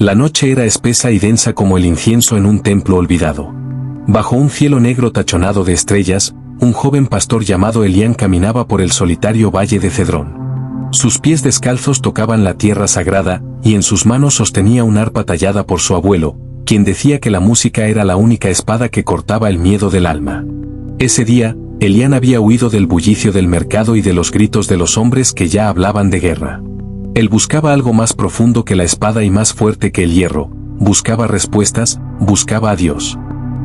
La noche era espesa y densa como el incienso en un templo olvidado. Bajo un cielo negro tachonado de estrellas, un joven pastor llamado Elián caminaba por el solitario valle de Cedrón. Sus pies descalzos tocaban la tierra sagrada, y en sus manos sostenía un arpa tallada por su abuelo, quien decía que la música era la única espada que cortaba el miedo del alma. Ese día, Elián había huido del bullicio del mercado y de los gritos de los hombres que ya hablaban de guerra. Él buscaba algo más profundo que la espada y más fuerte que el hierro, buscaba respuestas, buscaba a Dios.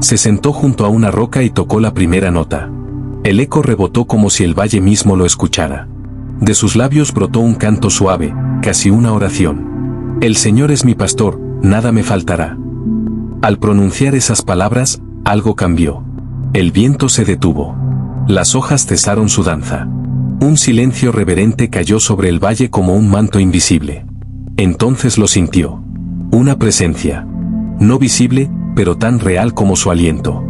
Se sentó junto a una roca y tocó la primera nota. El eco rebotó como si el valle mismo lo escuchara. De sus labios brotó un canto suave, casi una oración. El Señor es mi pastor, nada me faltará. Al pronunciar esas palabras, algo cambió. El viento se detuvo. Las hojas cesaron su danza. Un silencio reverente cayó sobre el valle como un manto invisible. Entonces lo sintió. Una presencia. No visible, pero tan real como su aliento.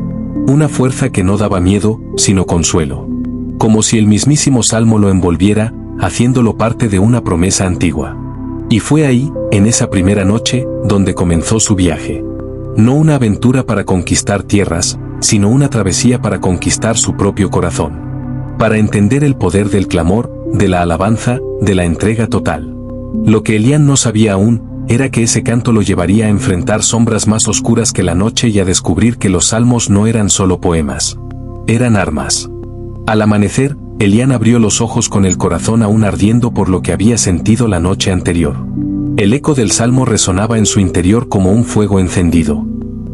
Una fuerza que no daba miedo, sino consuelo. Como si el mismísimo Salmo lo envolviera, haciéndolo parte de una promesa antigua. Y fue ahí, en esa primera noche, donde comenzó su viaje. No una aventura para conquistar tierras, sino una travesía para conquistar su propio corazón. Para entender el poder del clamor, de la alabanza, de la entrega total. Lo que Elián no sabía aún, era que ese canto lo llevaría a enfrentar sombras más oscuras que la noche y a descubrir que los salmos no eran solo poemas. Eran armas. Al amanecer, Elián abrió los ojos con el corazón aún ardiendo por lo que había sentido la noche anterior. El eco del salmo resonaba en su interior como un fuego encendido.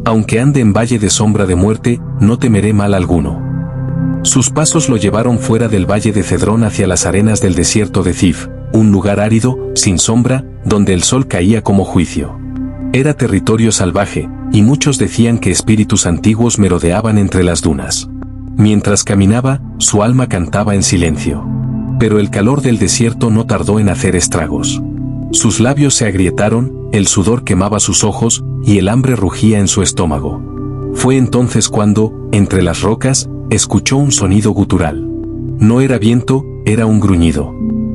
Aunque ande en valle de sombra de muerte, no temeré mal alguno. Sus pasos lo llevaron fuera del valle de Cedrón hacia las arenas del desierto de Zif, un lugar árido, sin sombra, donde el sol caía como juicio. Era territorio salvaje, y muchos decían que espíritus antiguos merodeaban entre las dunas. Mientras caminaba, su alma cantaba en silencio. Pero el calor del desierto no tardó en hacer estragos. Sus labios se agrietaron, el sudor quemaba sus ojos, y el hambre rugía en su estómago. Fue entonces cuando, entre las rocas, escuchó un sonido gutural. No era viento, era un gruñido.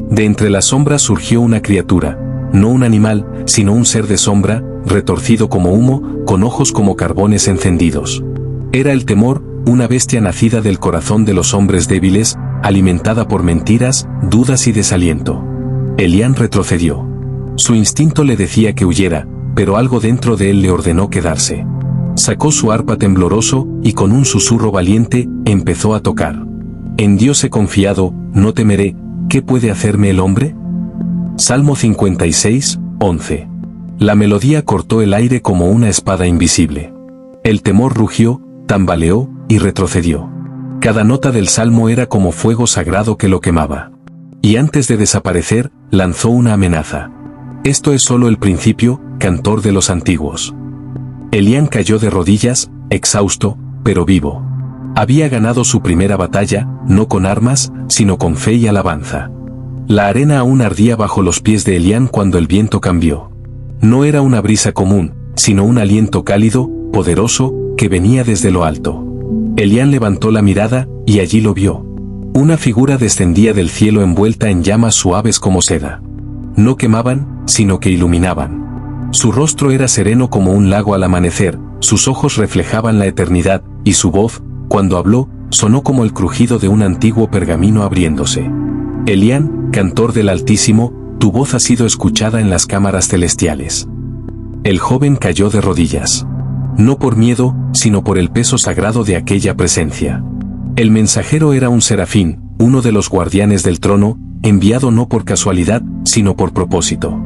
De entre las sombras surgió una criatura, no un animal, sino un ser de sombra, retorcido como humo, con ojos como carbones encendidos. Era el temor, una bestia nacida del corazón de los hombres débiles, alimentada por mentiras, dudas y desaliento. Elián retrocedió. Su instinto le decía que huyera, pero algo dentro de él le ordenó quedarse. Sacó su arpa tembloroso, y con un susurro valiente, empezó a tocar. En Dios he confiado, no temeré, ¿qué puede hacerme el hombre? Salmo 56, 11. La melodía cortó el aire como una espada invisible. El temor rugió, tambaleó, y retrocedió. Cada nota del salmo era como fuego sagrado que lo quemaba. Y antes de desaparecer, lanzó una amenaza. Esto es solo el principio, cantor de los antiguos. Elián cayó de rodillas, exhausto, pero vivo. Había ganado su primera batalla, no con armas, sino con fe y alabanza. La arena aún ardía bajo los pies de Elián cuando el viento cambió. No era una brisa común, sino un aliento cálido, poderoso, que venía desde lo alto. Elián levantó la mirada, y allí lo vio. Una figura descendía del cielo envuelta en llamas suaves como seda. No quemaban, sino que iluminaban. Su rostro era sereno como un lago al amanecer, sus ojos reflejaban la eternidad, y su voz, cuando habló, sonó como el crujido de un antiguo pergamino abriéndose. Elián, cantor del Altísimo, tu voz ha sido escuchada en las cámaras celestiales. El joven cayó de rodillas. No por miedo, sino por el peso sagrado de aquella presencia. El mensajero era un serafín, uno de los guardianes del trono, enviado no por casualidad, sino por propósito.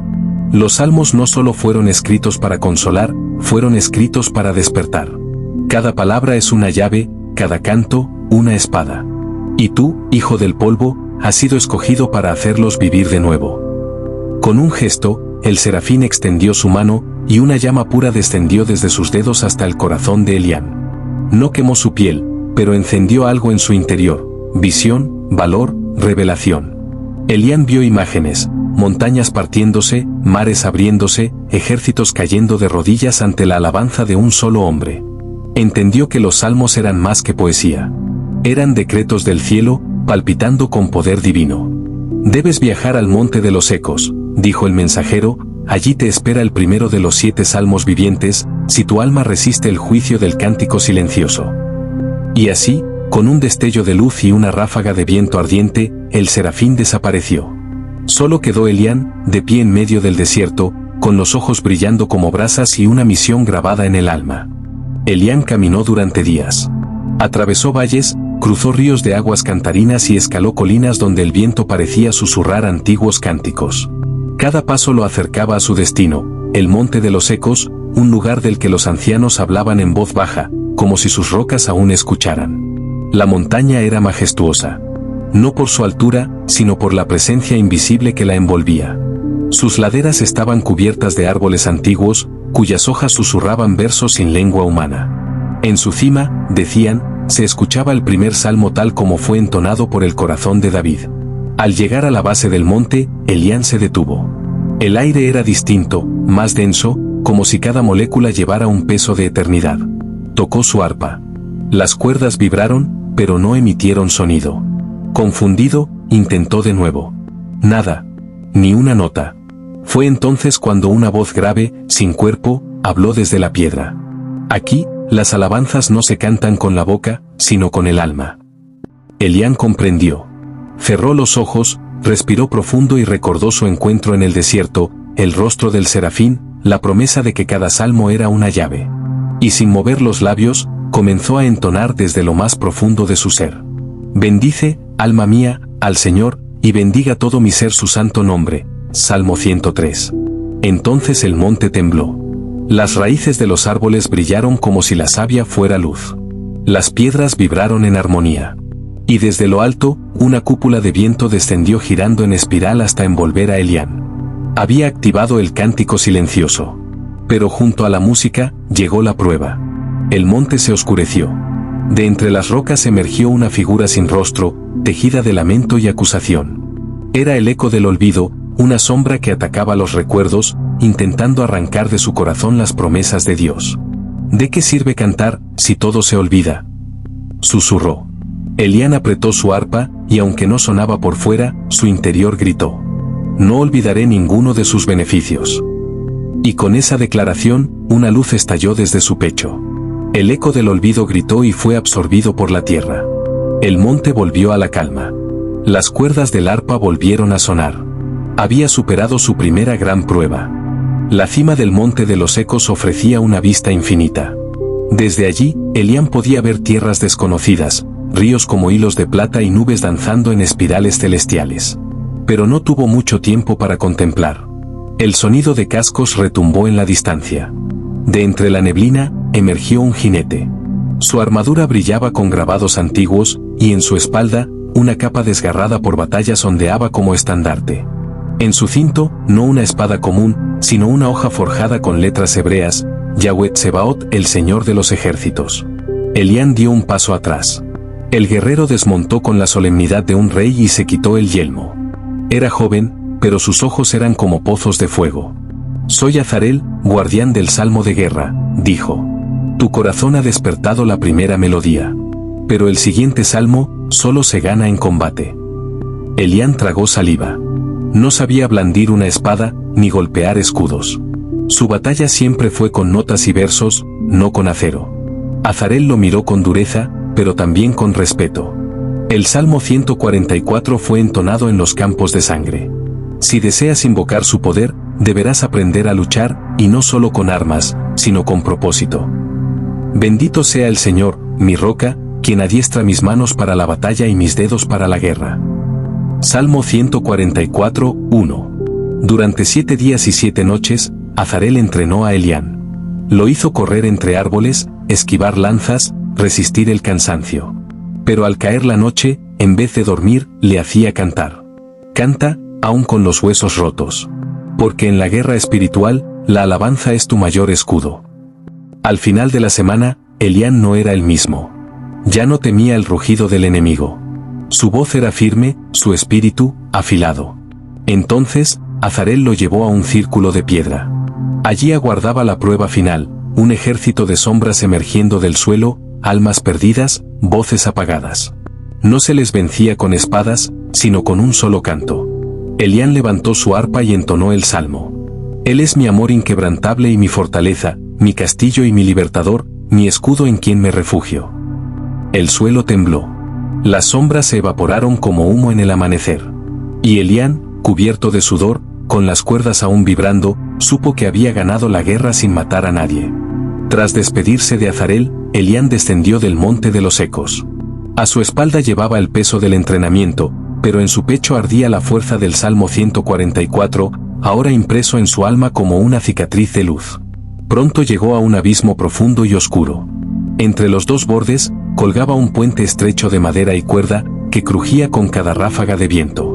Los salmos no solo fueron escritos para consolar, fueron escritos para despertar. Cada palabra es una llave, cada canto, una espada. Y tú, hijo del polvo, has sido escogido para hacerlos vivir de nuevo. Con un gesto, el serafín extendió su mano, y una llama pura descendió desde sus dedos hasta el corazón de Elián. No quemó su piel, pero encendió algo en su interior: visión, valor, revelación. Elián vio imágenes, montañas partiéndose, mares abriéndose, ejércitos cayendo de rodillas ante la alabanza de un solo hombre. Entendió que los salmos eran más que poesía. Eran decretos del cielo, palpitando con poder divino. Debes viajar al monte de los ecos, dijo el mensajero, allí te espera el primero de los 7 salmos vivientes, si tu alma resiste el juicio del cántico silencioso. Y así, con un destello de luz y una ráfaga de viento ardiente, el serafín desapareció. Solo quedó Elián, de pie en medio del desierto, con los ojos brillando como brasas y una misión grabada en el alma. Elián caminó durante días. Atravesó valles, cruzó ríos de aguas cantarinas y escaló colinas donde el viento parecía susurrar antiguos cánticos. Cada paso lo acercaba a su destino, el monte de los ecos, un lugar del que los ancianos hablaban en voz baja, como si sus rocas aún escucharan. La montaña era majestuosa. No por su altura, sino por la presencia invisible que la envolvía. Sus laderas estaban cubiertas de árboles antiguos, cuyas hojas susurraban versos sin lengua humana. En su cima, decían, se escuchaba el primer salmo tal como fue entonado por el corazón de David. Al llegar a la base del monte, Elián se detuvo. El aire era distinto, más denso, como si cada molécula llevara un peso de eternidad. Tocó su arpa. Las cuerdas vibraron, pero no emitieron sonido. Confundido, intentó de nuevo. Nada. Ni una nota. Fue entonces cuando una voz grave, sin cuerpo, habló desde la piedra. Aquí, las alabanzas no se cantan con la boca, sino con el alma. Elián comprendió. Cerró los ojos, respiró profundo y recordó su encuentro en el desierto, el rostro del serafín, la promesa de que cada salmo era una llave. Y sin mover los labios, comenzó a entonar desde lo más profundo de su ser. Bendice, alma mía, al Señor, y bendiga todo mi ser su santo nombre. Salmo 103. Entonces el monte tembló. Las raíces de los árboles brillaron como si la savia fuera luz. Las piedras vibraron en armonía. Y desde lo alto, una cúpula de viento descendió girando en espiral hasta envolver a Elián. Había activado el cántico silencioso. Pero junto a la música, llegó la prueba. El monte se oscureció. De entre las rocas emergió una figura sin rostro, tejida de lamento y acusación. Era el eco del olvido, una sombra que atacaba los recuerdos, intentando arrancar de su corazón las promesas de Dios. ¿De qué sirve cantar, si todo se olvida?, susurró. Elián apretó su arpa, y aunque no sonaba por fuera, su interior gritó: no olvidaré ninguno de sus beneficios. Y con esa declaración, una luz estalló desde su pecho. El eco del olvido gritó y fue absorbido por la tierra. El monte volvió a la calma. Las cuerdas del arpa volvieron a sonar. Había superado su primera gran prueba. La cima del monte de los ecos ofrecía una vista infinita. Desde allí, Elián podía ver tierras desconocidas, ríos como hilos de plata y nubes danzando en espirales celestiales. Pero no tuvo mucho tiempo para contemplar. El sonido de cascos retumbó en la distancia. De entre la neblina, emergió un jinete. Su armadura brillaba con grabados antiguos, y en su espalda, una capa desgarrada por batallas ondeaba como estandarte. En su cinto, no una espada común, sino una hoja forjada con letras hebreas: Yahweh Tsebaot, el Señor de los ejércitos. Elián dio un paso atrás. El guerrero desmontó con la solemnidad de un rey y se quitó el yelmo. Era joven, pero sus ojos eran como pozos de fuego. Soy Azarel, guardián del salmo de guerra, dijo. Tu corazón ha despertado la primera melodía. Pero el siguiente salmo, solo se gana en combate. Elián tragó saliva. No sabía blandir una espada, ni golpear escudos. Su batalla siempre fue con notas y versos, no con acero. Azarel lo miró con dureza, pero también con respeto. El Salmo 144 fue entonado en los campos de sangre. Si deseas invocar su poder, deberás aprender a luchar, y no solo con armas, sino con propósito. Bendito sea el Señor, mi roca, quien adiestra mis manos para la batalla y mis dedos para la guerra. Salmo 144, 1. Durante 7 días y 7 noches, Azarel entrenó a Elián. Lo hizo correr entre árboles, esquivar lanzas, resistir el cansancio. Pero al caer la noche, en vez de dormir, le hacía cantar. Canta, aún con los huesos rotos. Porque en la guerra espiritual, la alabanza es tu mayor escudo. Al final de la semana, Elián no era el mismo. Ya no temía el rugido del enemigo. Su voz era firme, su espíritu, afilado. Entonces, Azarel lo llevó a un círculo de piedra. Allí aguardaba la prueba final, un ejército de sombras emergiendo del suelo, almas perdidas, voces apagadas. No se les vencía con espadas, sino con un solo canto. Elián levantó su arpa y entonó el salmo. Él es mi amor inquebrantable y mi fortaleza, mi castillo y mi libertador, mi escudo en quien me refugio. El suelo tembló. Las sombras se evaporaron como humo en el amanecer. Y Elián, cubierto de sudor, con las cuerdas aún vibrando, supo que había ganado la guerra sin matar a nadie. Tras despedirse de Azarel, Elián descendió del monte de los ecos. A su espalda llevaba el peso del entrenamiento, pero en su pecho ardía la fuerza del Salmo 144, ahora impreso en su alma como una cicatriz de luz. Pronto llegó a un abismo profundo y oscuro. Entre los dos bordes, colgaba un puente estrecho de madera y cuerda, que crujía con cada ráfaga de viento.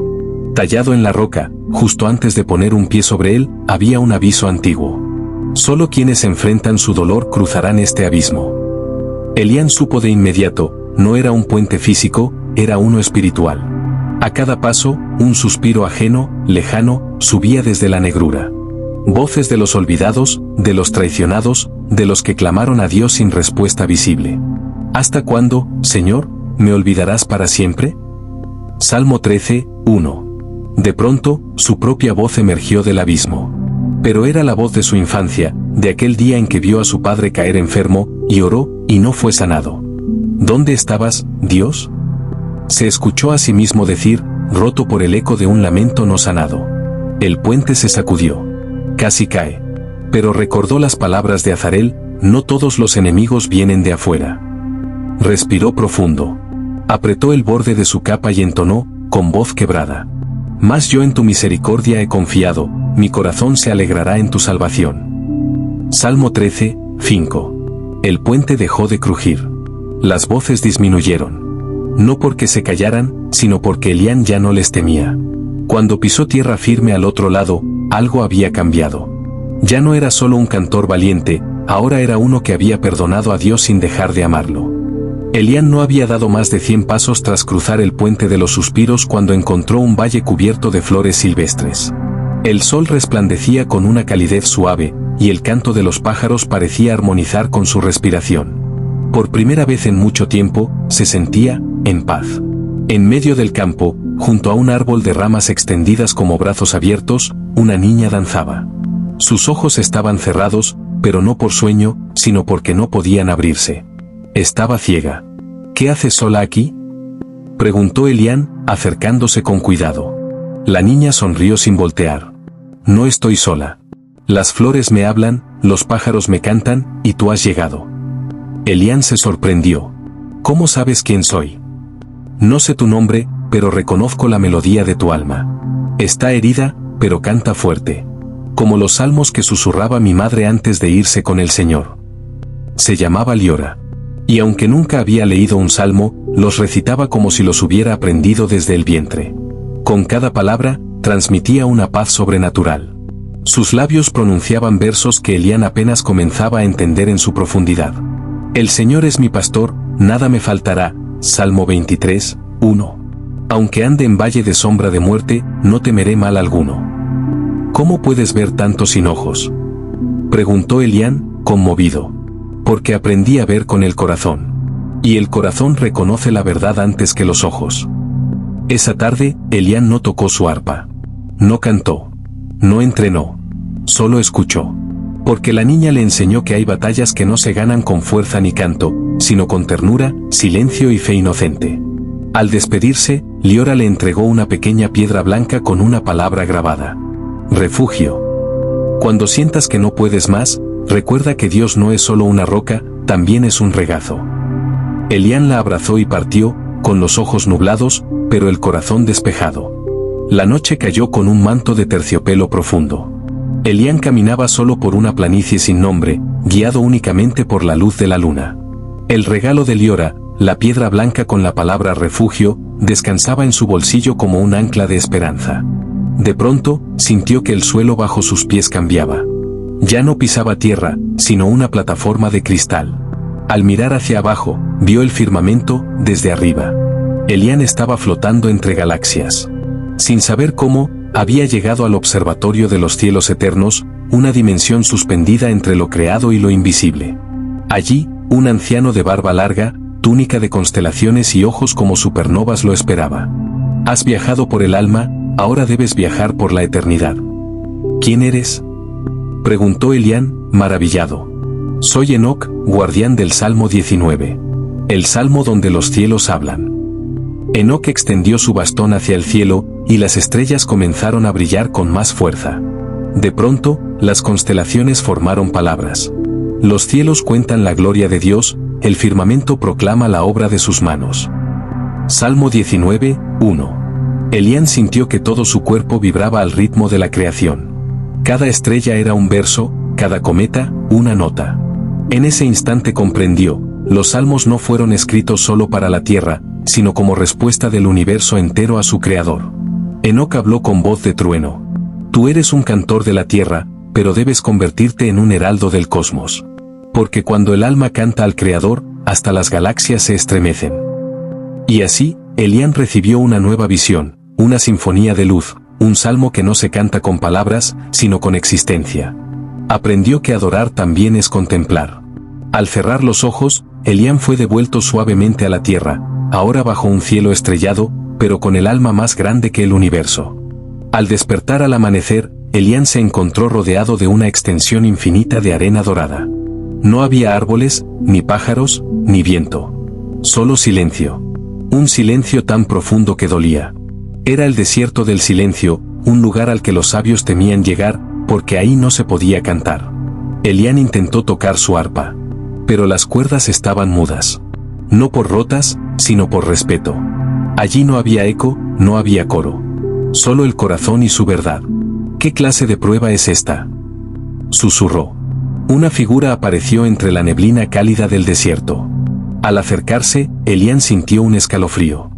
Tallado en la roca, justo antes de poner un pie sobre él, había un aviso antiguo. Solo quienes enfrentan su dolor cruzarán este abismo. Elián supo de inmediato, no era un puente físico, era uno espiritual. A cada paso, un suspiro ajeno, lejano, subía desde la negrura. Voces de los olvidados, de los traicionados, de los que clamaron a Dios sin respuesta visible. ¿Hasta cuándo, Señor, me olvidarás para siempre? Salmo 13, 1. De pronto, su propia voz emergió del abismo. Pero era la voz de su infancia, de aquel día en que vio a su padre caer enfermo, y oró, y no fue sanado. ¿Dónde estabas, Dios? Se escuchó a sí mismo decir, roto por el eco de un lamento no sanado. El puente se sacudió. Casi cae. Pero recordó las palabras de Azarel, no todos los enemigos vienen de afuera. Respiró profundo. Apretó el borde de su capa y entonó, con voz quebrada. Mas yo en tu misericordia he confiado, mi corazón se alegrará en tu salvación. Salmo 13, 5. El puente dejó de crujir. Las voces disminuyeron. No porque se callaran, sino porque Elián ya no les temía. Cuando pisó tierra firme al otro lado, algo había cambiado. Ya no era solo un cantor valiente, ahora era uno que había perdonado a Dios sin dejar de amarlo. Elián no había dado más de 100 pasos tras cruzar el puente de los suspiros cuando encontró un valle cubierto de flores silvestres. El sol resplandecía con una calidez suave, y el canto de los pájaros parecía armonizar con su respiración. Por primera vez en mucho tiempo, se sentía en paz. En medio del campo, junto a un árbol de ramas extendidas como brazos abiertos, una niña danzaba. Sus ojos estaban cerrados, pero no por sueño, sino porque no podían abrirse. Estaba ciega. ¿Qué haces sola aquí?, preguntó Elián, acercándose con cuidado. La niña sonrió sin voltear. No estoy sola. Las flores me hablan, los pájaros me cantan, y tú has llegado. Elián se sorprendió. ¿Cómo sabes quién soy? No sé tu nombre, pero reconozco la melodía de tu alma. Está herida, pero canta fuerte. Como los salmos que susurraba mi madre antes de irse con el Señor. Se llamaba Liora. Y aunque nunca había leído un salmo, los recitaba como si los hubiera aprendido desde el vientre. Con cada palabra, transmitía una paz sobrenatural. Sus labios pronunciaban versos que Elián apenas comenzaba a entender en su profundidad. El Señor es mi pastor, nada me faltará. Salmo 23, 1. Aunque ande en valle de sombra de muerte, no temeré mal alguno. ¿Cómo puedes ver tanto sin ojos?, preguntó Elián, conmovido. Porque aprendí a ver con el corazón. Y el corazón reconoce la verdad antes que los ojos. Esa tarde, Elián no tocó su arpa. No cantó. No entrenó. Solo escuchó. Porque la niña le enseñó que hay batallas que no se ganan con fuerza ni canto, sino con ternura, silencio y fe inocente. Al despedirse, Liora le entregó una pequeña piedra blanca con una palabra grabada. Refugio. Cuando sientas que no puedes más, recuerda que Dios no es solo una roca, también es un regazo. Elián la abrazó y partió, con los ojos nublados, pero el corazón despejado. La noche cayó con un manto de terciopelo profundo. Elián caminaba solo por una planicie sin nombre, guiado únicamente por la luz de la luna. El regalo de Liora, la piedra blanca con la palabra refugio, descansaba en su bolsillo como un ancla de esperanza. De pronto, sintió que el suelo bajo sus pies cambiaba. Ya no pisaba tierra, sino una plataforma de cristal. Al mirar hacia abajo, vio el firmamento, desde arriba. Elián estaba flotando entre galaxias. Sin saber cómo, había llegado al observatorio de los cielos eternos, una dimensión suspendida entre lo creado y lo invisible. Allí, un anciano de barba larga, túnica de constelaciones y ojos como supernovas lo esperaba. Has viajado por el alma, ahora debes viajar por la eternidad. ¿Quién eres?, Preguntó Elián, maravillado. Soy Enoc, guardián del Salmo 19. El salmo donde los cielos hablan. Enoc extendió su bastón hacia el cielo, y las estrellas comenzaron a brillar con más fuerza. De pronto, las constelaciones formaron palabras. Los cielos cuentan la gloria de Dios, el firmamento proclama la obra de sus manos. Salmo 19, 1. Elián sintió que todo su cuerpo vibraba al ritmo de la creación. Cada estrella era un verso, cada cometa, una nota. En ese instante comprendió, los salmos no fueron escritos solo para la tierra, sino como respuesta del universo entero a su creador. Enoc habló con voz de trueno. Tú eres un cantor de la tierra, pero debes convertirte en un heraldo del cosmos. Porque cuando el alma canta al creador, hasta las galaxias se estremecen. Y así, Elián recibió una nueva visión, una sinfonía de luz, un salmo que no se canta con palabras, sino con existencia. Aprendió que adorar también es contemplar. Al cerrar los ojos, Elián fue devuelto suavemente a la tierra, ahora bajo un cielo estrellado, pero con el alma más grande que el universo. Al despertar al amanecer, Elián se encontró rodeado de una extensión infinita de arena dorada. No había árboles, ni pájaros, ni viento. Solo silencio. Un silencio tan profundo que dolía. Era el desierto del silencio, un lugar al que los sabios temían llegar, porque ahí no se podía cantar. Elián intentó tocar su arpa. Pero las cuerdas estaban mudas. No por rotas, sino por respeto. Allí no había eco, no había coro. Solo el corazón y su verdad. ¿Qué clase de prueba es esta?, susurró. Una figura apareció entre la neblina cálida del desierto. Al acercarse, Elián sintió un escalofrío.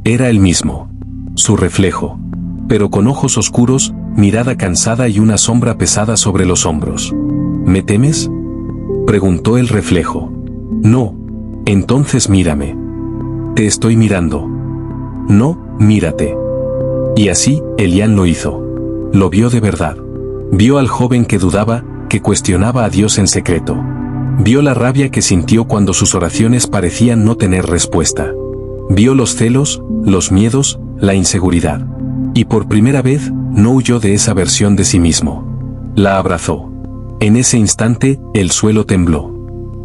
Era él mismo. Su reflejo. Pero con ojos oscuros, mirada cansada y una sombra pesada sobre los hombros. ¿Me temes?, preguntó el reflejo. No. Entonces mírame. Te estoy mirando. No, mírate. Y así, Elián lo hizo. Lo vio de verdad. Vio al joven que dudaba, que cuestionaba a Dios en secreto. Vio la rabia que sintió cuando sus oraciones parecían no tener respuesta. Vio los celos, los miedos, la inseguridad. Y por primera vez, no huyó de esa versión de sí mismo. La abrazó. En ese instante, el suelo tembló.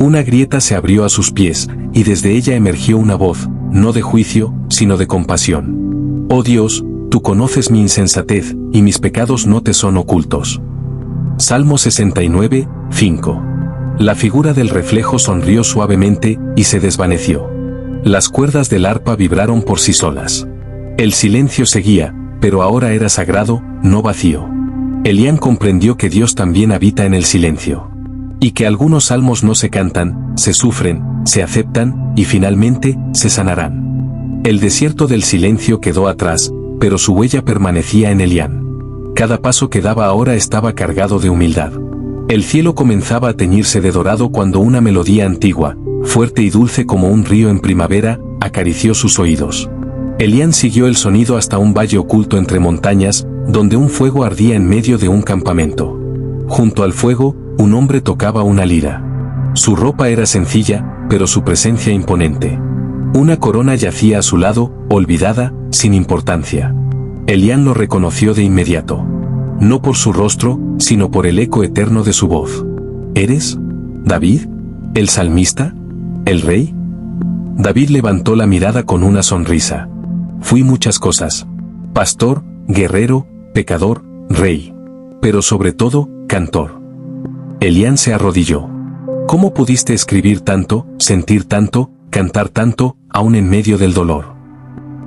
Una grieta se abrió a sus pies, y desde ella emergió una voz, no de juicio, sino de compasión. Oh Dios, tú conoces mi insensatez, y mis pecados no te son ocultos. Salmo 69, 5. La figura del reflejo sonrió suavemente, y se desvaneció. Las cuerdas del arpa vibraron por sí solas. El silencio seguía, pero ahora era sagrado, no vacío. Elián comprendió que Dios también habita en el silencio. Y que algunos salmos no se cantan, se sufren, se aceptan, y finalmente, se sanarán. El desierto del silencio quedó atrás, pero su huella permanecía en Elián. Cada paso que daba ahora estaba cargado de humildad. El cielo comenzaba a teñirse de dorado cuando una melodía antigua, fuerte y dulce como un río en primavera, acarició sus oídos. Elián siguió el sonido hasta un valle oculto entre montañas, donde un fuego ardía en medio de un campamento. Junto al fuego, un hombre tocaba una lira. Su ropa era sencilla, pero su presencia imponente. Una corona yacía a su lado, olvidada, sin importancia. Elián lo reconoció de inmediato. No por su rostro, sino por el eco eterno de su voz. ¿Eres David? ¿El salmista? ¿El rey? David levantó la mirada con una sonrisa. Fui muchas cosas. Pastor, guerrero, pecador, rey. Pero sobre todo, cantor. Elián se arrodilló. ¿Cómo pudiste escribir tanto, sentir tanto, cantar tanto, aún en medio del dolor?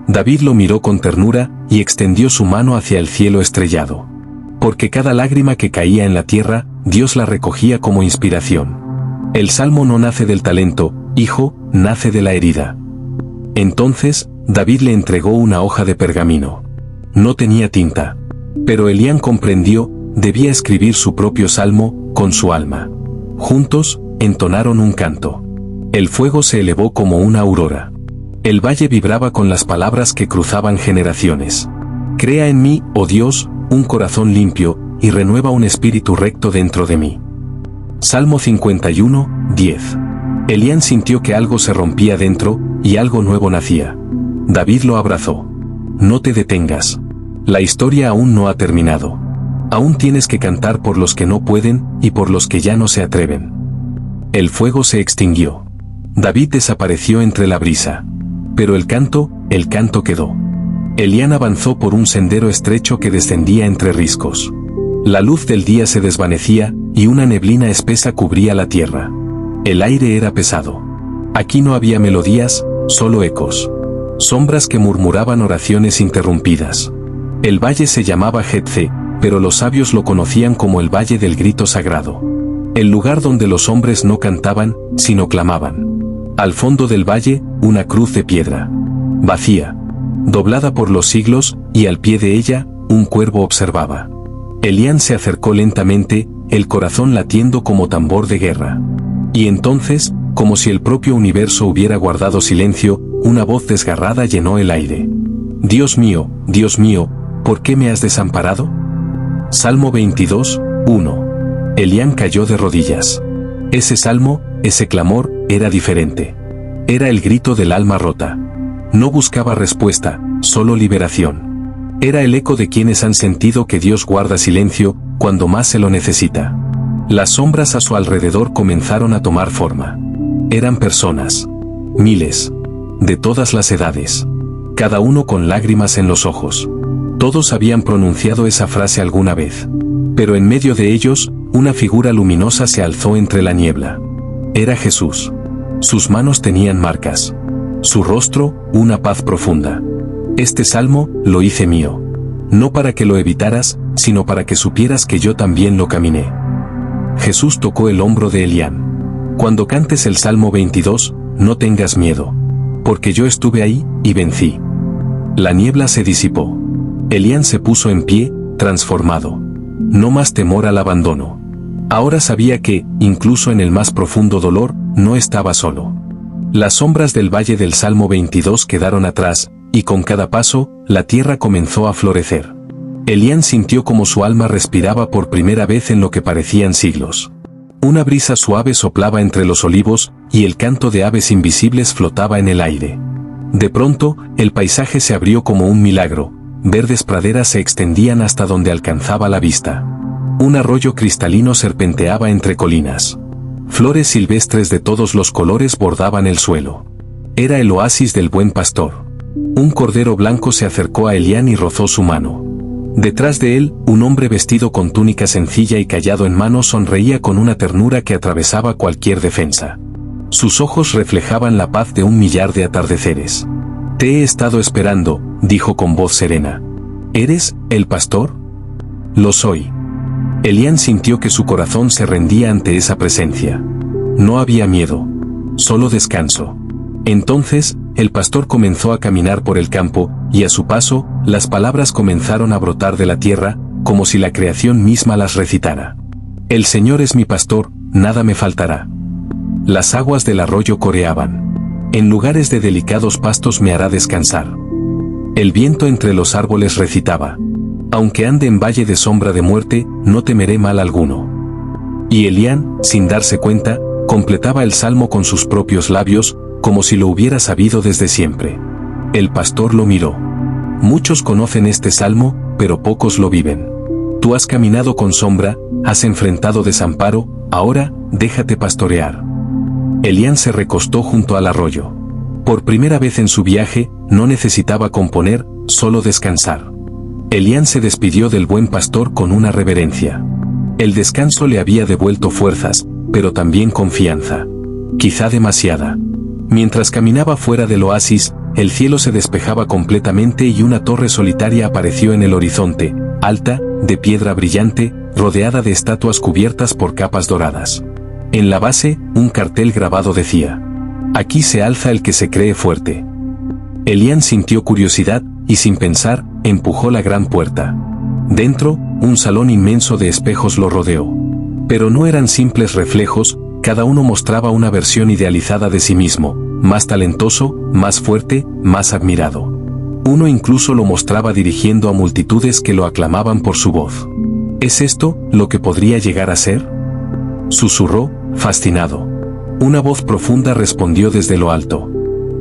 David lo miró con ternura, y extendió su mano hacia el cielo estrellado. Porque cada lágrima que caía en la tierra, Dios la recogía como inspiración. El salmo no nace del talento, hijo, nace de la herida. Entonces, David le entregó una hoja de pergamino. No tenía tinta. Pero Elián comprendió, debía escribir su propio salmo, con su alma. Juntos, entonaron un canto. El fuego se elevó como una aurora. El valle vibraba con las palabras que cruzaban generaciones. Crea en mí, oh Dios, un corazón limpio, y renueva un espíritu recto dentro de mí. Salmo 51, 10. Elián sintió que algo se rompía dentro, y algo nuevo nacía. David lo abrazó. No te detengas. La historia aún no ha terminado. Aún tienes que cantar por los que no pueden y por los que ya no se atreven. El fuego se extinguió. David desapareció entre la brisa. Pero el canto quedó. Elián avanzó por un sendero estrecho que descendía entre riscos. La luz del día se desvanecía y una neblina espesa cubría la tierra. El aire era pesado. Aquí no había melodías, solo ecos. Sombras que murmuraban oraciones interrumpidas. El valle se llamaba Hetze, pero los sabios lo conocían como el Valle del Grito Sagrado. El lugar donde los hombres no cantaban, sino clamaban. Al fondo del valle, una cruz de piedra. Vacía. Doblada por los siglos, y al pie de ella, un cuervo observaba. Elián se acercó lentamente, el corazón latiendo como tambor de guerra. Y entonces, como si el propio universo hubiera guardado silencio, una voz desgarrada llenó el aire. Dios mío, ¿por qué me has desamparado? Salmo 22, 1. Elián cayó de rodillas. Ese salmo, ese clamor, era diferente. Era el grito del alma rota. No buscaba respuesta, solo liberación. Era el eco de quienes han sentido que Dios guarda silencio cuando más se lo necesita. Las sombras a su alrededor comenzaron a tomar forma. Eran personas. Miles. De todas las edades. Cada uno con lágrimas en los ojos. Todos habían pronunciado esa frase alguna vez. Pero en medio de ellos, una figura luminosa se alzó entre la niebla. Era Jesús. Sus manos tenían marcas. Su rostro, una paz profunda. Este salmo, lo hice mío. No para que lo evitaras, sino para que supieras que yo también lo caminé. Jesús tocó el hombro de Elián. Cuando cantes el Salmo 22, no tengas miedo. Porque yo estuve ahí, y vencí. La niebla se disipó. Elián se puso en pie, transformado. No más temor al abandono. Ahora sabía que, incluso en el más profundo dolor, no estaba solo. Las sombras del valle del Salmo 22 quedaron atrás, y con cada paso, la tierra comenzó a florecer. Elián sintió como su alma respiraba por primera vez en lo que parecían siglos. Una brisa suave soplaba entre los olivos, y el canto de aves invisibles flotaba en el aire. De pronto, el paisaje se abrió como un milagro, verdes praderas se extendían hasta donde alcanzaba la vista. Un arroyo cristalino serpenteaba entre colinas. Flores silvestres de todos los colores bordaban el suelo. Era el oasis del buen pastor. Un cordero blanco se acercó a Elián y rozó su mano. Detrás de él, un hombre vestido con túnica sencilla y cayado en mano sonreía con una ternura que atravesaba cualquier defensa. Sus ojos reflejaban la paz de un millar de atardeceres. «Te he estado esperando», dijo con voz serena. «¿Eres el pastor?» «Lo soy». Elián sintió que su corazón se rendía ante esa presencia. No había miedo, solo descanso. Entonces, el pastor comenzó a caminar por el campo, y a su paso, las palabras comenzaron a brotar de la tierra, como si la creación misma las recitara. «El Señor es mi pastor, nada me faltará». Las aguas del arroyo coreaban. «En lugares de delicados pastos me hará descansar». El viento entre los árboles recitaba. «Aunque ande en valle de sombra de muerte, no temeré mal alguno». Y Elián, sin darse cuenta, completaba el salmo con sus propios labios, como si lo hubiera sabido desde siempre. El pastor lo miró. «Muchos conocen este salmo, pero pocos lo viven. Tú has caminado con sombra, has enfrentado desamparo, ahora, déjate pastorear». Elián se recostó junto al arroyo. Por primera vez en su viaje, no necesitaba componer, solo descansar. Elián se despidió del buen pastor con una reverencia. El descanso le había devuelto fuerzas, pero también confianza. Quizá demasiada. Mientras caminaba fuera del oasis, el cielo se despejaba completamente y una torre solitaria apareció en el horizonte, alta, de piedra brillante, rodeada de estatuas cubiertas por capas doradas. En la base, un cartel grabado decía: «Aquí se alza el que se cree fuerte». Elián sintió curiosidad, y sin pensar, empujó la gran puerta. Dentro, un salón inmenso de espejos lo rodeó. Pero no eran simples reflejos, cada uno mostraba una versión idealizada de sí mismo, más talentoso, más fuerte, más admirado. Uno incluso lo mostraba dirigiendo a multitudes que lo aclamaban por su voz. ¿Es esto lo que podría llegar a ser?, susurró, fascinado. Una voz profunda respondió desde lo alto.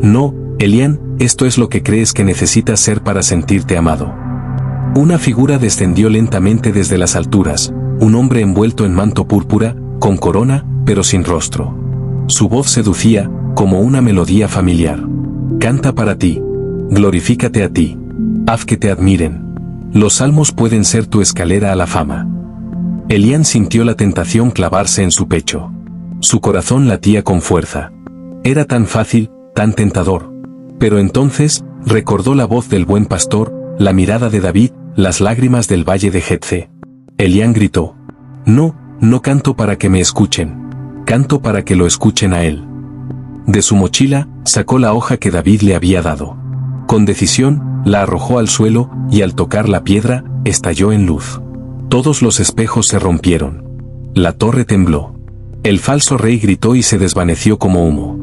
«No, Elián, esto es lo que crees que necesitas ser para sentirte amado». Una figura descendió lentamente desde las alturas, un hombre envuelto en manto púrpura, con corona, pero sin rostro. Su voz seducía, como una melodía familiar. Canta para ti. Glorifícate a ti. Haz que te admiren. Los salmos pueden ser tu escalera a la fama. Elián sintió la tentación clavarse en su pecho. Su corazón latía con fuerza. Era tan fácil, tan tentador. Pero entonces, recordó la voz del buen pastor, la mirada de David, las lágrimas del valle de Jezreel. Elián gritó: No, no canto para que me escuchen. Canto para que lo escuchen a él. De su mochila, sacó la hoja que David le había dado. Con decisión, la arrojó al suelo, y al tocar la piedra, estalló en luz. Todos los espejos se rompieron. La torre tembló. El falso rey gritó y se desvaneció como humo.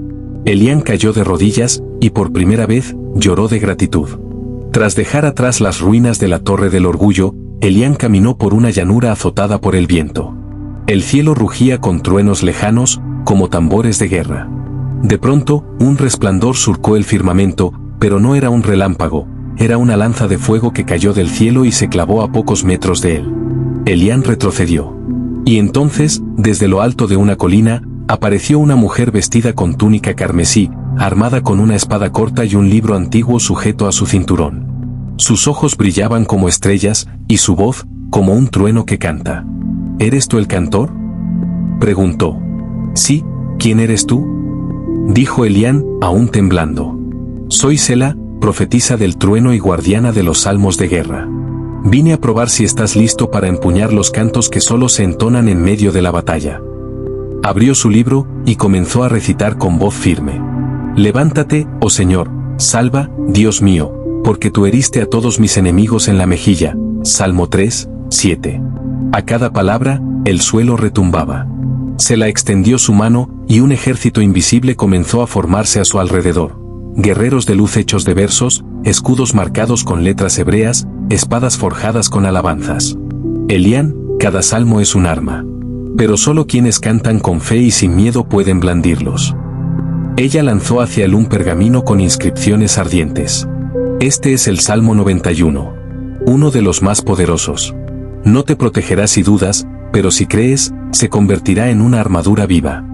Elián cayó de rodillas, y por primera vez, lloró de gratitud. Tras dejar atrás las ruinas de la Torre del Orgullo, Elián caminó por una llanura azotada por el viento. El cielo rugía con truenos lejanos, como tambores de guerra. De pronto, un resplandor surcó el firmamento, pero no era un relámpago, era una lanza de fuego que cayó del cielo y se clavó a pocos metros de él. Elián retrocedió. Y entonces, desde lo alto de una colina, apareció una mujer vestida con túnica carmesí, armada con una espada corta y un libro antiguo sujeto a su cinturón. Sus ojos brillaban como estrellas, y su voz, como un trueno que canta. ¿Eres tú el cantor?, preguntó. Sí, ¿quién eres tú?, dijo Elián, aún temblando. Soy Sela, profetisa del trueno y guardiana de los salmos de guerra. Vine a probar si estás listo para empuñar los cantos que solo se entonan en medio de la batalla. Abrió su libro, y comenzó a recitar con voz firme. Levántate, oh Señor, salva, Dios mío, porque tú heriste a todos mis enemigos en la mejilla. Salmo 3, 7. A cada palabra, el suelo retumbaba. Sela extendió su mano, y un ejército invisible comenzó a formarse a su alrededor. Guerreros de luz hechos de versos, escudos marcados con letras hebreas, espadas forjadas con alabanzas. Elián, cada salmo es un arma. Pero solo quienes cantan con fe y sin miedo pueden blandirlos. Ella lanzó hacia él un pergamino con inscripciones ardientes. Este es el Salmo 91. Uno de los más poderosos. No te protegerá si dudas, pero si crees, se convertirá en una armadura viva.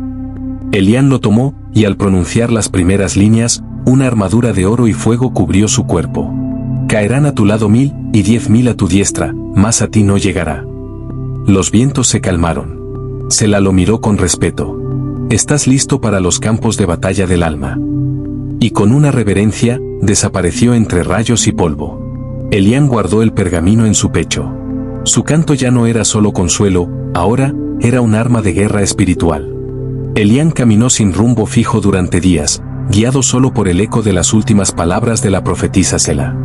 Elián lo tomó, y al pronunciar las primeras líneas, una armadura de oro y fuego cubrió su cuerpo. Caerán a tu lado 1000, y 10.000 a tu diestra, mas a ti no llegará. Los vientos se calmaron. Sela lo miró con respeto. Estás listo para los campos de batalla del alma. Y con una reverencia, desapareció entre rayos y polvo. Elián guardó el pergamino en su pecho. Su canto ya no era solo consuelo, ahora, era un arma de guerra espiritual. Elián caminó sin rumbo fijo durante días, guiado solo por el eco de las últimas palabras de la profetisa Sela.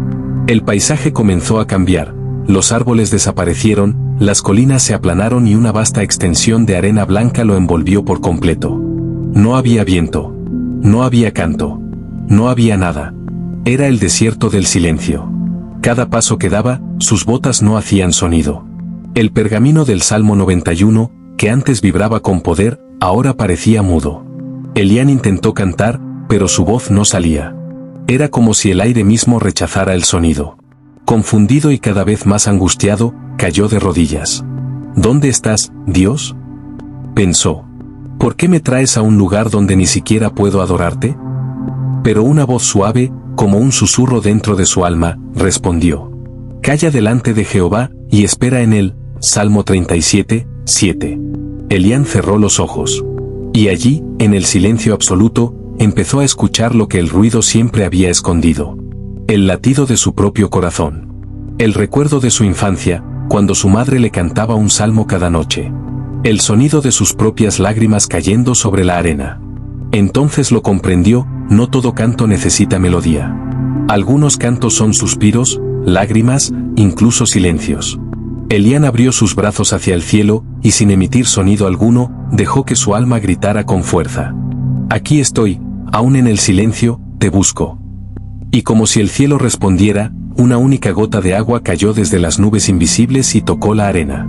El paisaje comenzó a cambiar, los árboles desaparecieron, las colinas se aplanaron y una vasta extensión de arena blanca lo envolvió por completo. No había viento. No había canto. No había nada. Era el desierto del silencio. Cada paso que daba, sus botas no hacían sonido. El pergamino del Salmo 91, que antes vibraba con poder, ahora parecía mudo. Elián intentó cantar, pero su voz no salía. Era como si el aire mismo rechazara el sonido. Confundido y cada vez más angustiado, cayó de rodillas. ¿Dónde estás, Dios?, pensó. ¿Por qué me traes a un lugar donde ni siquiera puedo adorarte? Pero una voz suave, como un susurro dentro de su alma, respondió. Calla delante de Jehová, y espera en él. Salmo 37, 7. Elián cerró los ojos. Y allí, en el silencio absoluto, empezó a escuchar lo que el ruido siempre había escondido. El latido de su propio corazón. El recuerdo de su infancia, cuando su madre le cantaba un salmo cada noche. El sonido de sus propias lágrimas cayendo sobre la arena. Entonces lo comprendió, no todo canto necesita melodía. Algunos cantos son suspiros, lágrimas, incluso silencios. Elián abrió sus brazos hacia el cielo, y sin emitir sonido alguno, dejó que su alma gritara con fuerza. Aquí estoy, aún en el silencio, te busco. Y como si el cielo respondiera, una única gota de agua cayó desde las nubes invisibles y tocó la arena.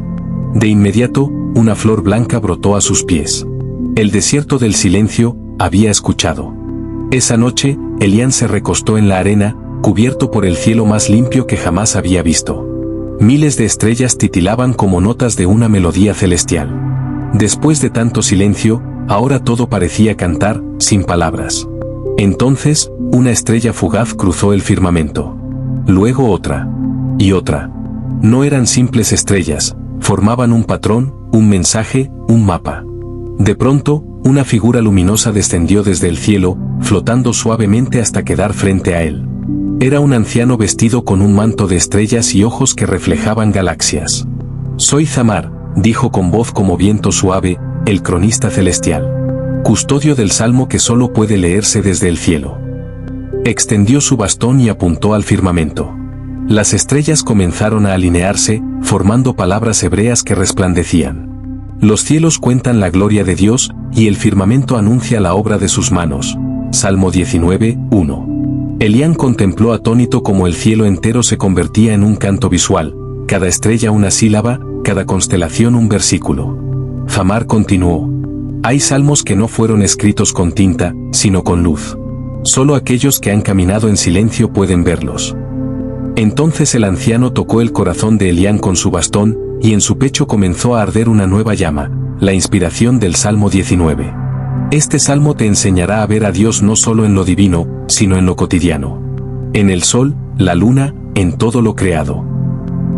De inmediato, una flor blanca brotó a sus pies. El desierto del silencio había escuchado. Esa noche, Elián se recostó en la arena, cubierto por el cielo más limpio que jamás había visto. Miles de estrellas titilaban como notas de una melodía celestial. Después de tanto silencio, ahora todo parecía cantar, sin palabras. Entonces, una estrella fugaz cruzó el firmamento. Luego otra. Y otra. No eran simples estrellas, formaban un patrón, un mensaje, un mapa. De pronto, una figura luminosa descendió desde el cielo, flotando suavemente hasta quedar frente a él. Era un anciano vestido con un manto de estrellas y ojos que reflejaban galaxias. «Soy Zamar», dijo con voz como viento suave, el cronista celestial. Custodio del salmo que solo puede leerse desde el cielo. Extendió su bastón y apuntó al firmamento. Las estrellas comenzaron a alinearse, formando palabras hebreas que resplandecían. Los cielos cuentan la gloria de Dios, y el firmamento anuncia la obra de sus manos. Salmo 19, 1. Elián contempló atónito cómo el cielo entero se convertía en un canto visual, cada estrella una sílaba, cada constelación un versículo. Zamar continuó. Hay salmos que no fueron escritos con tinta, sino con luz. Solo aquellos que han caminado en silencio pueden verlos. Entonces el anciano tocó el corazón de Elián con su bastón, y en su pecho comenzó a arder una nueva llama, la inspiración del Salmo 19. Este salmo te enseñará a ver a Dios no solo en lo divino, sino en lo cotidiano. En el sol, la luna, en todo lo creado.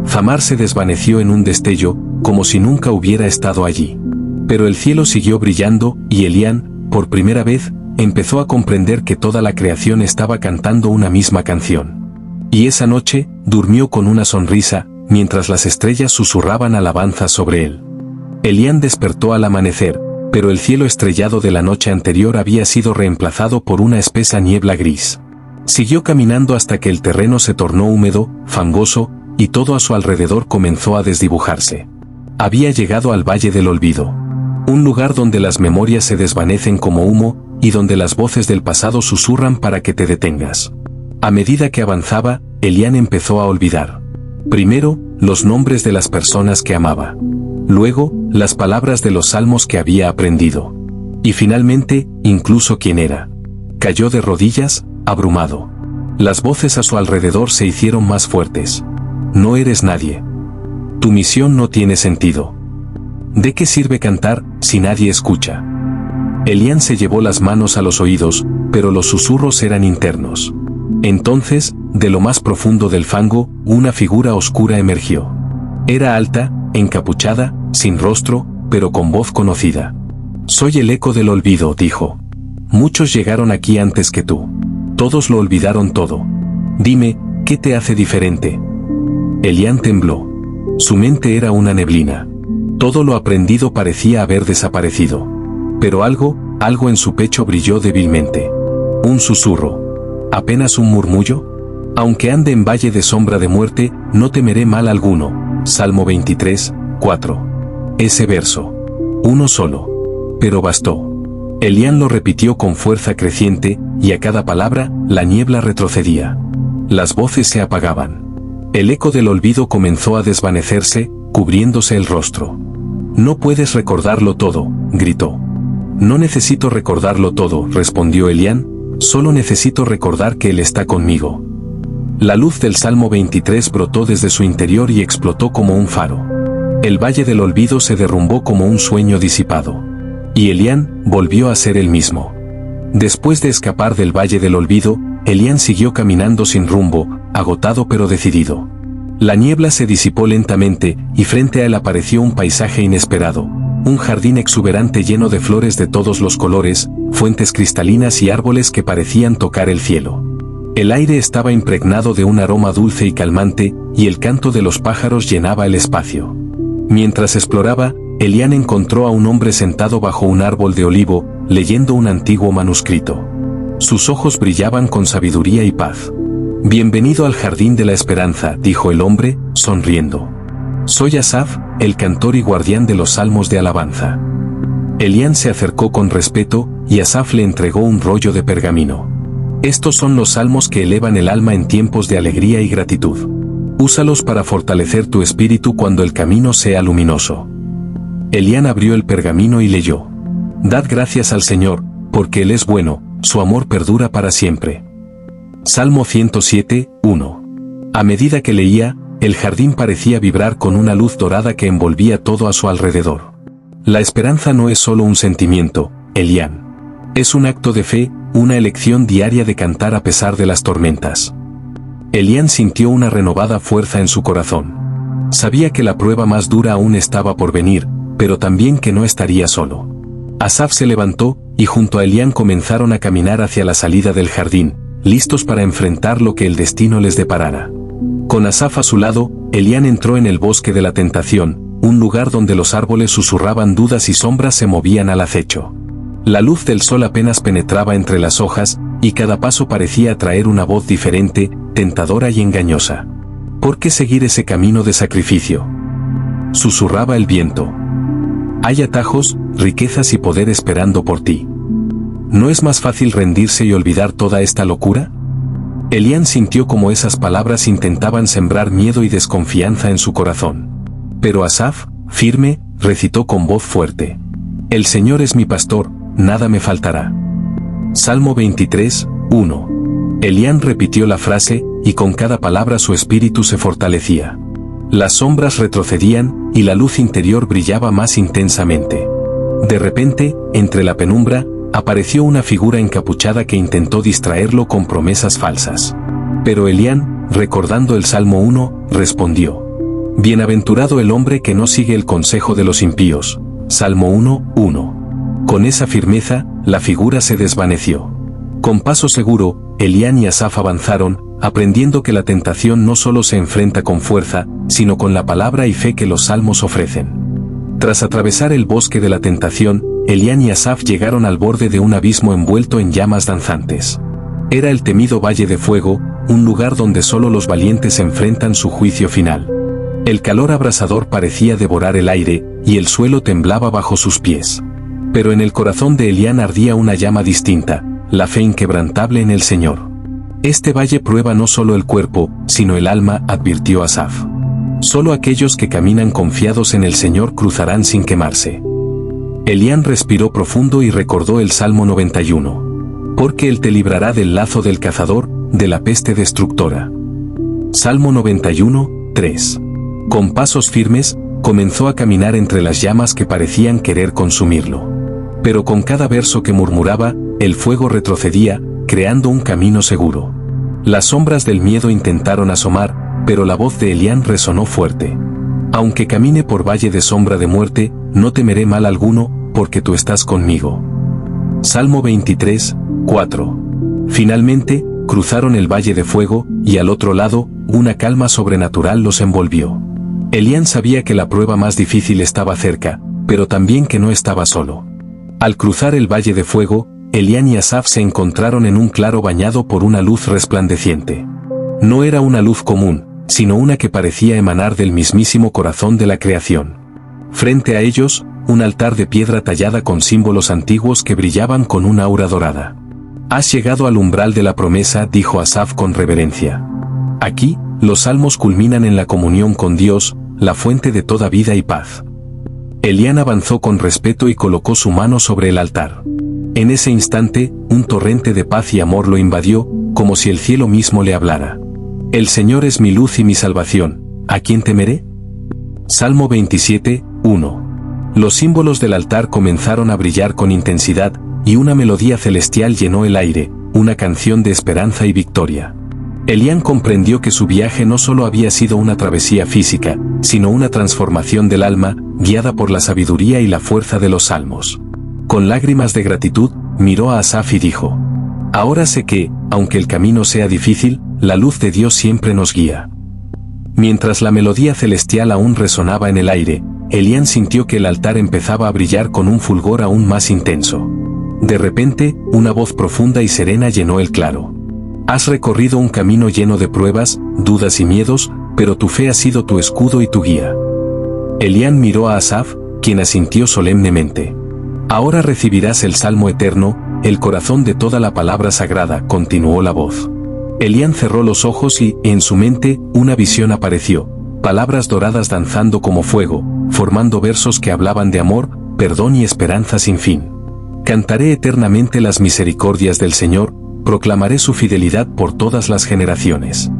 Zamar se desvaneció en un destello, como si nunca hubiera estado allí. Pero el cielo siguió brillando, y Elián, por primera vez, empezó a comprender que toda la creación estaba cantando una misma canción. Y esa noche, durmió con una sonrisa, mientras las estrellas susurraban alabanzas sobre él. Elián despertó al amanecer, pero el cielo estrellado de la noche anterior había sido reemplazado por una espesa niebla gris. Siguió caminando hasta que el terreno se tornó húmedo, fangoso, y todo a su alrededor comenzó a desdibujarse. Había llegado al Valle del Olvido. Un lugar donde las memorias se desvanecen como humo, y donde las voces del pasado susurran para que te detengas. A medida que avanzaba, Elián empezó a olvidar. Primero, los nombres de las personas que amaba. Luego, las palabras de los salmos que había aprendido. Y finalmente, incluso quién era. Cayó de rodillas, abrumado. Las voces a su alrededor se hicieron más fuertes. No eres nadie. Tu misión no tiene sentido. ¿De qué sirve cantar, si nadie escucha? Elián se llevó las manos a los oídos, pero los susurros eran internos. Entonces, de lo más profundo del fango, una figura oscura emergió. Era alta, encapuchada, sin rostro, pero con voz conocida. «Soy el eco del olvido», dijo. «Muchos llegaron aquí antes que tú. Todos lo olvidaron todo. Dime, ¿qué te hace diferente?» Elián tembló. Su mente era una neblina. Todo lo aprendido parecía haber desaparecido. Pero algo en su pecho brilló débilmente. Un susurro. ¿Apenas un murmullo? Aunque ande en valle de sombra de muerte, no temeré mal alguno. Salmo 23, 4. Ese verso. Uno solo. Pero bastó. Elián lo repitió con fuerza creciente, y a cada palabra, la niebla retrocedía. Las voces se apagaban. El eco del olvido comenzó a desvanecerse, cubriéndose el rostro. «No puedes recordarlo todo», gritó. «No necesito recordarlo todo», respondió Elián, «solo necesito recordar que Él está conmigo». La luz del Salmo 23 brotó desde su interior y explotó como un faro. El Valle del Olvido se derrumbó como un sueño disipado. Y Elián volvió a ser el mismo. Después de escapar del Valle del Olvido, Elián siguió caminando sin rumbo, agotado pero decidido. La niebla se disipó lentamente, y frente a él apareció un paisaje inesperado. Un jardín exuberante lleno de flores de todos los colores, fuentes cristalinas y árboles que parecían tocar el cielo. El aire estaba impregnado de un aroma dulce y calmante, y el canto de los pájaros llenaba el espacio. Mientras exploraba, Elián encontró a un hombre sentado bajo un árbol de olivo, leyendo un antiguo manuscrito. Sus ojos brillaban con sabiduría y paz. «Bienvenido al jardín de la esperanza», dijo el hombre, sonriendo. «Soy Asaf, el cantor y guardián de los salmos de alabanza». Elián se acercó con respeto, y Asaf le entregó un rollo de pergamino. «Estos son los salmos que elevan el alma en tiempos de alegría y gratitud. Úsalos para fortalecer tu espíritu cuando el camino sea luminoso». Elián abrió el pergamino y leyó. «Dad gracias al Señor, porque Él es bueno, su amor perdura para siempre». Salmo 107, 1. A medida que leía, el jardín parecía vibrar con una luz dorada que envolvía todo a su alrededor. La esperanza no es solo un sentimiento, Elian. Es un acto de fe, una elección diaria de cantar a pesar de las tormentas. Elian sintió una renovada fuerza en su corazón. Sabía que la prueba más dura aún estaba por venir, pero también que no estaría solo. Asaf se levantó, y junto a Elian comenzaron a caminar hacia la salida del jardín, listos para enfrentar lo que el destino les deparara. Con Asaf a su lado, Elian entró en el bosque de la tentación, un lugar donde los árboles susurraban dudas y sombras se movían al acecho. La luz del sol apenas penetraba entre las hojas, y cada paso parecía traer una voz diferente, tentadora y engañosa. ¿Por qué seguir ese camino de sacrificio?, susurraba el viento. Hay atajos, riquezas y poder esperando por ti. ¿No es más fácil rendirse y olvidar toda esta locura? Elian sintió como esas palabras intentaban sembrar miedo y desconfianza en su corazón. Pero Asaf, firme, recitó con voz fuerte: El Señor es mi pastor, nada me faltará. Salmo 23, 1. Elian repitió la frase, y con cada palabra su espíritu se fortalecía. Las sombras retrocedían, y la luz interior brillaba más intensamente. De repente, entre la penumbra, apareció una figura encapuchada que intentó distraerlo con promesas falsas. Pero Elian, recordando el Salmo 1, respondió: Bienaventurado el hombre que no sigue el consejo de los impíos. Salmo 1, 1. Con esa firmeza, la figura se desvaneció. Con paso seguro, Elian y Asaf avanzaron, aprendiendo que la tentación no solo se enfrenta con fuerza, sino con la palabra y fe que los salmos ofrecen. Tras atravesar el bosque de la tentación, Elian y Asaf llegaron al borde de un abismo envuelto en llamas danzantes. Era el temido Valle de Fuego, un lugar donde solo los valientes enfrentan su juicio final. El calor abrasador parecía devorar el aire, y el suelo temblaba bajo sus pies. Pero en el corazón de Elian ardía una llama distinta, la fe inquebrantable en el Señor. Este valle prueba no solo el cuerpo, sino el alma, advirtió Asaf. Solo aquellos que caminan confiados en el Señor cruzarán sin quemarse. Elian respiró profundo y recordó el Salmo 91. Porque Él te librará del lazo del cazador, de la peste destructora. Salmo 91, 3. Con pasos firmes, comenzó a caminar entre las llamas que parecían querer consumirlo. Pero con cada verso que murmuraba, el fuego retrocedía, creando un camino seguro. Las sombras del miedo intentaron asomar, pero la voz de Elian resonó fuerte. Aunque camine por valle de sombra de muerte, no temeré mal alguno, porque tú estás conmigo. Salmo 23, 4. Finalmente, cruzaron el valle de fuego, y al otro lado, una calma sobrenatural los envolvió. Elian sabía que la prueba más difícil estaba cerca, pero también que no estaba solo. Al cruzar el valle de fuego, Elian y Asaf se encontraron en un claro bañado por una luz resplandeciente. No era una luz común, sino una que parecía emanar del mismísimo corazón de la creación. Frente a ellos, un altar de piedra tallada con símbolos antiguos que brillaban con una aura dorada. Has llegado al umbral de la promesa, dijo Asaf con reverencia. Aquí, los salmos culminan en la comunión con Dios, la fuente de toda vida y paz. Elian avanzó con respeto y colocó su mano sobre el altar. En ese instante, un torrente de paz y amor lo invadió, como si el cielo mismo le hablara. El Señor es mi luz y mi salvación, ¿a quién temeré? Salmo 27, 1. Los símbolos del altar comenzaron a brillar con intensidad, y una melodía celestial llenó el aire, una canción de esperanza y victoria. Elian comprendió que su viaje no solo había sido una travesía física, sino una transformación del alma, guiada por la sabiduría y la fuerza de los salmos. Con lágrimas de gratitud, miró a Asaf y dijo: Ahora sé que, aunque el camino sea difícil, la luz de Dios siempre nos guía. Mientras la melodía celestial aún resonaba en el aire, Elian sintió que el altar empezaba a brillar con un fulgor aún más intenso. De repente, una voz profunda y serena llenó el claro. Has recorrido un camino lleno de pruebas, dudas y miedos, pero tu fe ha sido tu escudo y tu guía. Elian miró a Asaf, quien asintió solemnemente. Ahora recibirás el salmo eterno, el corazón de toda la palabra sagrada, continuó la voz. Elian cerró los ojos y, en su mente, una visión apareció, palabras doradas danzando como fuego, formando versos que hablaban de amor, perdón y esperanza sin fin. Cantaré eternamente las misericordias del Señor, proclamaré su fidelidad por todas las generaciones.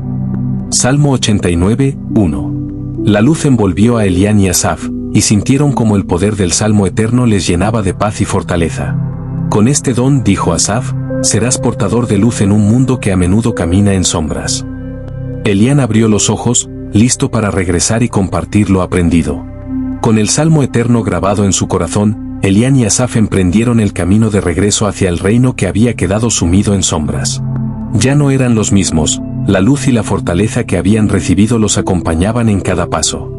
Salmo 89, 1. La luz envolvió a Elián y Asaf, y sintieron como el poder del Salmo eterno les llenaba de paz y fortaleza. Con este don, dijo Asaf, serás portador de luz en un mundo que a menudo camina en sombras. Elián abrió los ojos, listo para regresar y compartir lo aprendido. Con el Salmo eterno grabado en su corazón, Elián y Asaf emprendieron el camino de regreso hacia el reino que había quedado sumido en sombras. Ya no eran los mismos, la luz y la fortaleza que habían recibido los acompañaban en cada paso.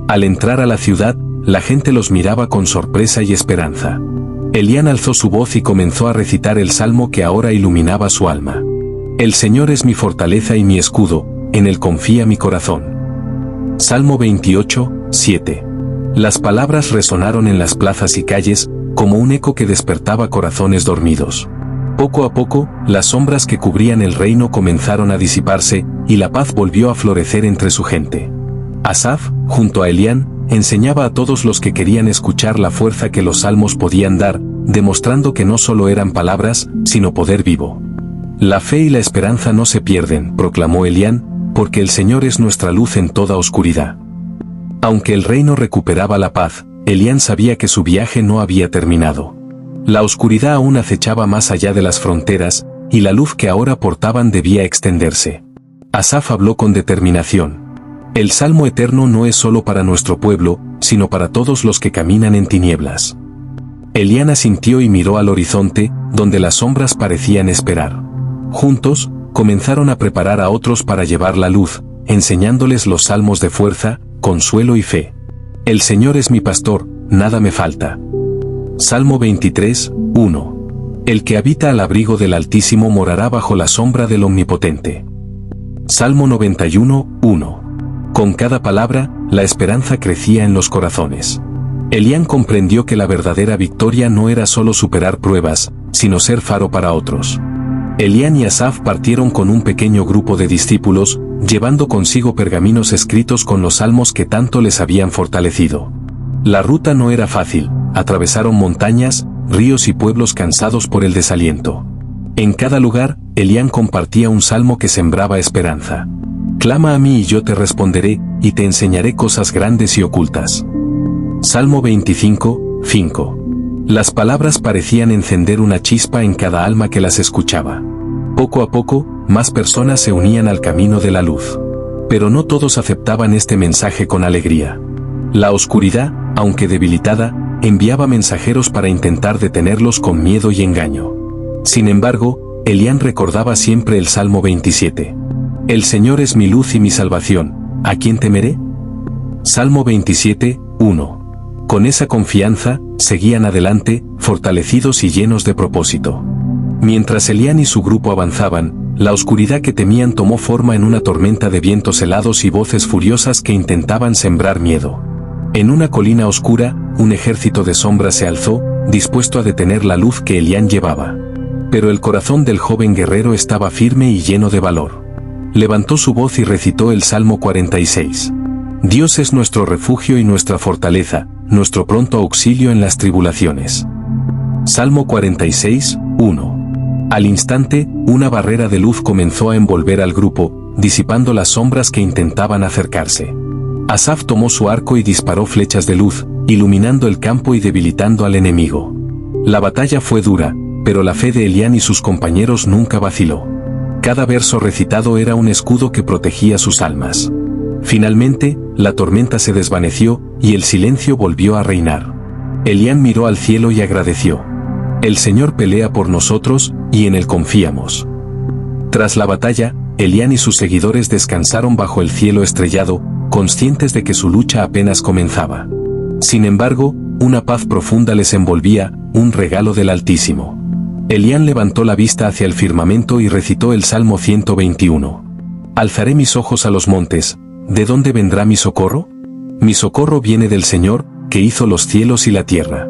Al entrar a la ciudad, la gente los miraba con sorpresa y esperanza. Elián alzó su voz y comenzó a recitar el salmo que ahora iluminaba su alma. El Señor es mi fortaleza y mi escudo, en él confía mi corazón. Salmo 28, 7. Las palabras resonaron en las plazas y calles, como un eco que despertaba corazones dormidos. Poco a poco, las sombras que cubrían el reino comenzaron a disiparse, y la paz volvió a florecer entre su gente. Asaf, junto a Elián, enseñaba a todos los que querían escuchar la fuerza que los salmos podían dar, demostrando que no solo eran palabras, sino poder vivo. La fe y la esperanza no se pierden, proclamó Elián, porque el Señor es nuestra luz en toda oscuridad. Aunque el reino recuperaba la paz, Elián sabía que su viaje no había terminado. La oscuridad aún acechaba más allá de las fronteras, y la luz que ahora portaban debía extenderse. Asaf habló con determinación. El Salmo eterno no es solo para nuestro pueblo, sino para todos los que caminan en tinieblas. Elián asintió y miró al horizonte, donde las sombras parecían esperar. Juntos, comenzaron a preparar a otros para llevar la luz, enseñándoles los salmos de fuerza, consuelo y fe. El Señor es mi pastor, nada me falta. Salmo 23, 1. El que habita al abrigo del Altísimo morará bajo la sombra del Omnipotente. Salmo 91, 1. Con cada palabra, la esperanza crecía en los corazones. Elián comprendió que la verdadera victoria no era solo superar pruebas, sino ser faro para otros. Elián y Asaf partieron con un pequeño grupo de discípulos, llevando consigo pergaminos escritos con los salmos que tanto les habían fortalecido. La ruta no era fácil, atravesaron montañas, ríos y pueblos cansados por el desaliento. En cada lugar, Elián compartía un salmo que sembraba esperanza. Clama a mí y yo te responderé, y te enseñaré cosas grandes y ocultas. Salmo 25, 5. Las palabras parecían encender una chispa en cada alma que las escuchaba. Poco a poco, más personas se unían al camino de la luz. Pero no todos aceptaban este mensaje con alegría. La oscuridad, aunque debilitada, enviaba mensajeros para intentar detenerlos con miedo y engaño. Sin embargo, Elián recordaba siempre el Salmo 27. El Señor es mi luz y mi salvación, ¿a quién temeré? Salmo 27, 1. Con esa confianza, seguían adelante, fortalecidos y llenos de propósito. Mientras Elián y su grupo avanzaban, la oscuridad que temían tomó forma en una tormenta de vientos helados y voces furiosas que intentaban sembrar miedo. En una colina oscura, un ejército de sombras se alzó, dispuesto a detener la luz que Elián llevaba. Pero el corazón del joven guerrero estaba firme y lleno de valor. Levantó su voz y recitó el Salmo 46. Dios es nuestro refugio y nuestra fortaleza, nuestro pronto auxilio en las tribulaciones. Salmo 46, 1. Al instante, una barrera de luz comenzó a envolver al grupo, disipando las sombras que intentaban acercarse. Asaf tomó su arco y disparó flechas de luz, iluminando el campo y debilitando al enemigo. La batalla fue dura, pero la fe de Elián y sus compañeros nunca vaciló. Cada verso recitado era un escudo que protegía sus almas. Finalmente, la tormenta se desvaneció, y el silencio volvió a reinar. Elián miró al cielo y agradeció. El Señor pelea por nosotros, y en él confiamos. Tras la batalla, Elián y sus seguidores descansaron bajo el cielo estrellado, conscientes de que su lucha apenas comenzaba. Sin embargo, una paz profunda les envolvía, un regalo del Altísimo. Elián levantó la vista hacia el firmamento y recitó el Salmo 121. Alzaré mis ojos a los montes, ¿de dónde vendrá mi socorro? Mi socorro viene del Señor, que hizo los cielos y la tierra.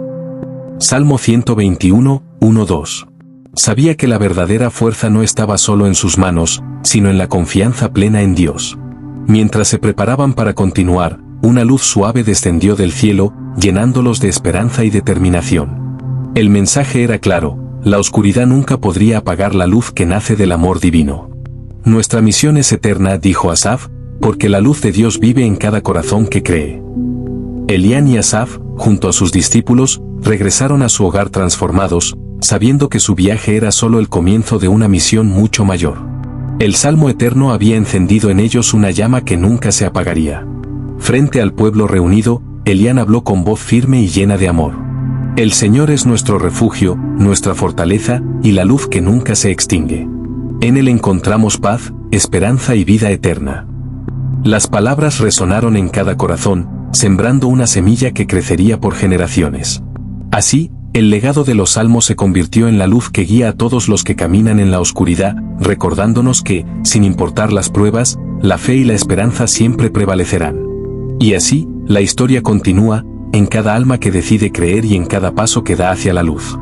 Salmo 121, 1-2. Sabía que la verdadera fuerza no estaba solo en sus manos, sino en la confianza plena en Dios. Mientras se preparaban para continuar, una luz suave descendió del cielo, llenándolos de esperanza y determinación. El mensaje era claro: la oscuridad nunca podría apagar la luz que nace del amor divino. Nuestra misión es eterna, dijo Asaf, porque la luz de Dios vive en cada corazón que cree. Elián y Asaf, junto a sus discípulos, regresaron a su hogar transformados, sabiendo que su viaje era solo el comienzo de una misión mucho mayor. El Salmo Eterno había encendido en ellos una llama que nunca se apagaría. Frente al pueblo reunido, Elián habló con voz firme y llena de amor. El Señor es nuestro refugio, nuestra fortaleza, y la luz que nunca se extingue. En Él encontramos paz, esperanza y vida eterna. Las palabras resonaron en cada corazón, sembrando una semilla que crecería por generaciones. Así, el legado de los salmos se convirtió en la luz que guía a todos los que caminan en la oscuridad, recordándonos que, sin importar las pruebas, la fe y la esperanza siempre prevalecerán. Y así, la historia continúa, en cada alma que decide creer y en cada paso que da hacia la luz.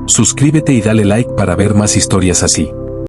Suscríbete y dale like para ver más historias así.